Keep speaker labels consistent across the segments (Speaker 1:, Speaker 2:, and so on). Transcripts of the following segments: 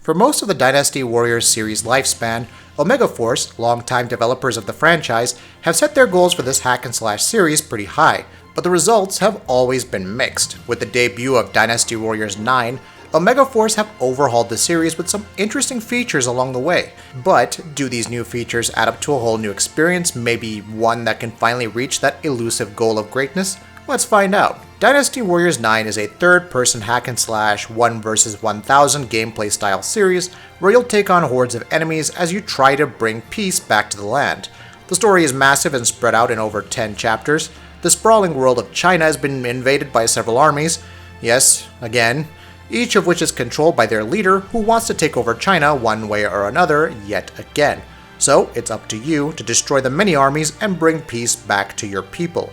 Speaker 1: For most of the Dynasty Warriors series lifespan, Omega Force, longtime developers of the franchise, have set their goals for this hack-and-slash series pretty high, but the results have always been mixed. With the debut of Dynasty Warriors 9, Omega Force have overhauled the series with some interesting features along the way. But do these new features add up to a whole new experience, maybe one that can finally reach that elusive goal of greatness? Let's find out. Dynasty Warriors 9 is a third-person hack-and-slash 1 vs 1000 gameplay style series where you'll take on hordes of enemies as you try to bring peace back to the land. The story is massive and spread out in over 10 chapters. The sprawling world of China has been invaded by several armies. Yes, again. Each of which is controlled by their leader who wants to take over China one way or another yet again. So it's up to you to destroy the many armies and bring peace back to your people.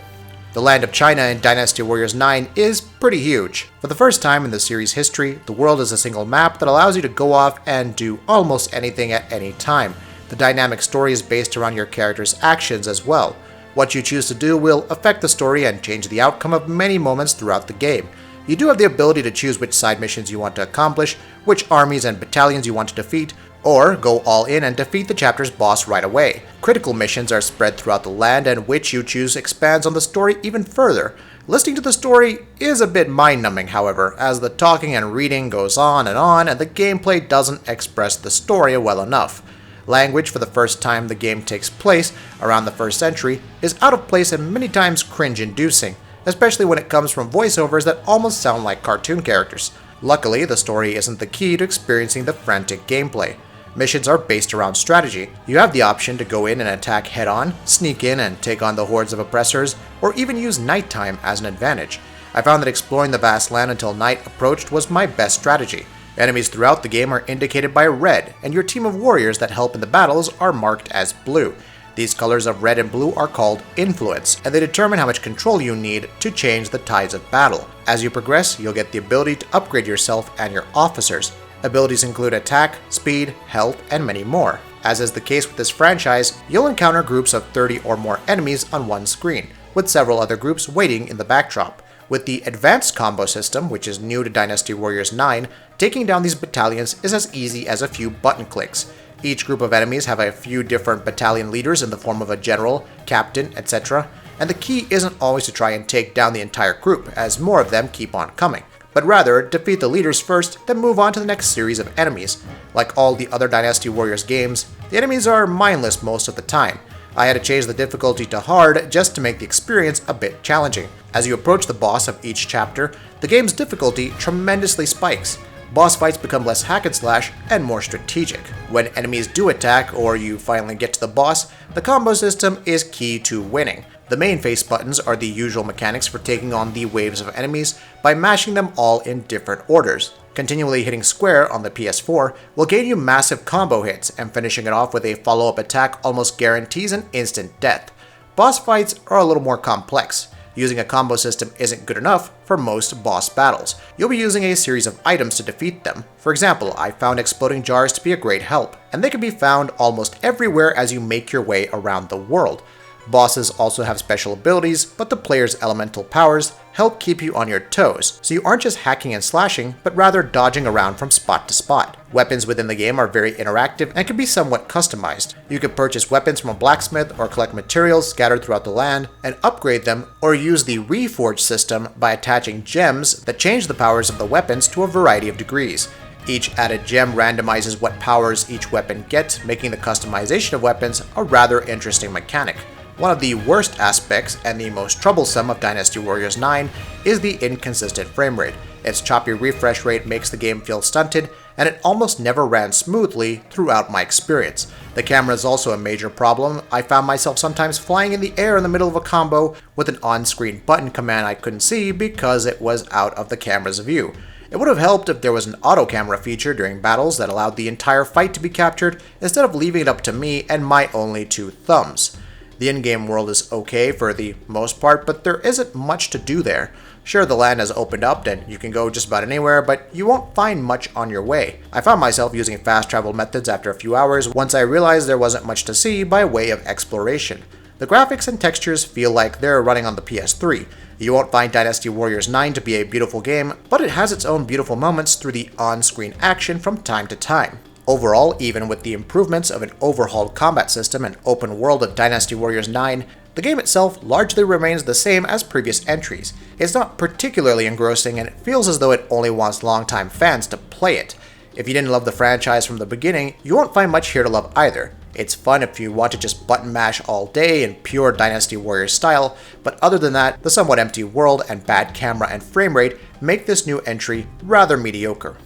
Speaker 1: The land of China in Dynasty Warriors 9 is pretty huge. For the first time in the series' history, the world is a single map that allows you to go off and do almost anything at any time. The dynamic story is based around your character's actions as well. What you choose to do will affect the story and change the outcome of many moments throughout the game. You do have the ability to choose which side missions you want to accomplish, which armies and battalions you want to defeat, or go all in and defeat the chapter's boss right away. Critical missions are spread throughout the land, and which you choose expands on the story even further. Listening to the story is a bit mind-numbing, however, as the talking and reading goes on, and the gameplay doesn't express the story well enough. Language for the first time the game takes place, around the 1st century, is out of place and many times cringe-inducing, especially when it comes from voiceovers that almost sound like cartoon characters. Luckily, the story isn't the key to experiencing the frantic gameplay. Missions are based around strategy. You have the option to go in and attack head-on, sneak in and take on the hordes of oppressors, or even use nighttime as an advantage. I found that exploring the vast land until night approached was my best strategy. Enemies throughout the game are indicated by red, and your team of warriors that help in the battles are marked as blue. These colors of red and blue are called influence, and they determine how much control you need to change the tides of battle. As you progress, you'll get the ability to upgrade yourself and your officers. Abilities include attack, speed, health, and many more. As is the case with this franchise, you'll encounter groups of 30 or more enemies on one screen, with several other groups waiting in the backdrop. With the advanced combo system, which is new to Dynasty Warriors 9, taking down these battalions is as easy as a few button clicks. Each group of enemies have a few different battalion leaders in the form of a general, captain, etc., and the key isn't always to try and take down the entire group, as more of them keep on coming, but rather defeat the leaders first, then move on to the next series of enemies. Like all the other Dynasty Warriors games, the enemies are mindless most of the time. I had to change the difficulty to hard just to make the experience a bit challenging. As you approach the boss of each chapter, the game's difficulty tremendously spikes. Boss fights become less hack-and-slash and more strategic. When enemies do attack or you finally get to the boss, the combo system is key to winning. The main face buttons are the usual mechanics for taking on the waves of enemies by mashing them all in different orders. Continually hitting square on the PS4 will gain you massive combo hits, and finishing it off with a follow-up attack almost guarantees an instant death. Boss fights are a little more complex. Using a combo system isn't good enough for most boss battles. You'll be using a series of items to defeat them. For example, I found exploding jars to be a great help, and they can be found almost everywhere as you make your way around the world. Bosses also have special abilities, but the player's elemental powers help keep you on your toes, so you aren't just hacking and slashing, but rather dodging around from spot to spot. Weapons within the game are very interactive and can be somewhat customized. You can purchase weapons from a blacksmith or collect materials scattered throughout the land and upgrade them, or use the reforge system by attaching gems that change the powers of the weapons to a variety of degrees. Each added gem randomizes what powers each weapon gets, making the customization of weapons a rather interesting mechanic. One of the worst aspects, and the most troublesome of Dynasty Warriors 9, is the inconsistent frame rate. Its choppy refresh rate makes the game feel stunted, and it almost never ran smoothly throughout my experience. The camera is also a major problem. I found myself sometimes flying in the air in the middle of a combo with an on-screen button command I couldn't see because it was out of the camera's view. It would have helped if there was an auto camera feature during battles that allowed the entire fight to be captured instead of leaving it up to me and my only two thumbs. The in-game world is okay for the most part, but there isn't much to do there. Sure, the land has opened up and you can go just about anywhere, but you won't find much on your way. I found myself using fast travel methods after a few hours once I realized there wasn't much to see by way of exploration. The graphics and textures feel like they're running on the PS3. You won't find Dynasty Warriors 9 to be a beautiful game, but it has its own beautiful moments through the on-screen action from time to time. Overall, even with the improvements of an overhauled combat system and open world of Dynasty Warriors 9, the game itself largely remains the same as previous entries. It's not particularly engrossing, and it feels as though it only wants longtime fans to play it. If you didn't love the franchise from the beginning, you won't find much here to love either. It's fun if you want to just button mash all day in pure Dynasty Warriors style, but other than that, the somewhat empty world and bad camera and frame rate make this new entry rather mediocre.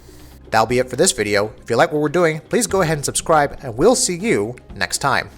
Speaker 1: That'll be it for this video. If you like what we're doing, please go ahead and subscribe, and we'll see you next time.